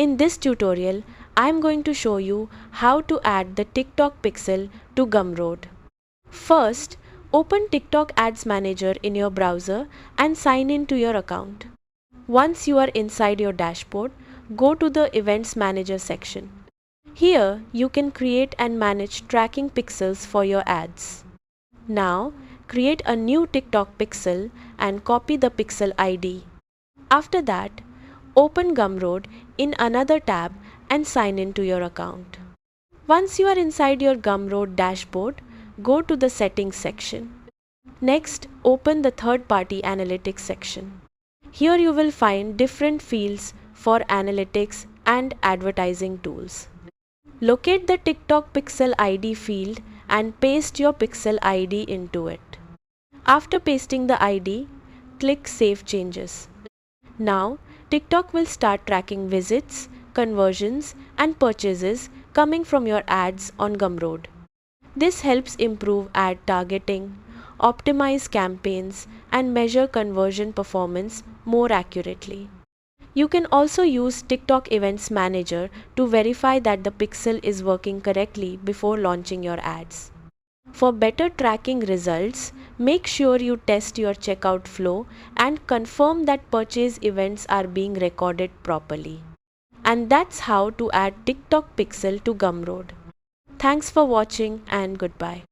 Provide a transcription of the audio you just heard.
In this tutorial, I am going to show you how to add the TikTok pixel to Gumroad. First, open TikTok Ads Manager in your browser and sign in to your account. Once you are inside your dashboard, go to the Events Manager section. Here, you can create and manage tracking pixels for your ads. Now, create a new TikTok pixel and copy the pixel ID. After that, open Gumroad in another tab and sign in to your account. Once you are inside your Gumroad dashboard, go to the Settings section. Next, open the Third-Party Analytics section. Here you will find different fields for analytics and advertising tools. Locate the TikTok Pixel ID field and paste your Pixel ID into it. After pasting the ID, click Save Changes. Now, TikTok will start tracking visits, conversions, and purchases coming from your ads on Gumroad. This helps improve ad targeting, optimize campaigns, and measure conversion performance more accurately. You can also use TikTok Events Manager to verify that the pixel is working correctly before launching your ads. For better tracking results, make sure you test your checkout flow and confirm that purchase events are being recorded properly. And that's how to add TikTok Pixel to Gumroad. Thanks for watching and goodbye.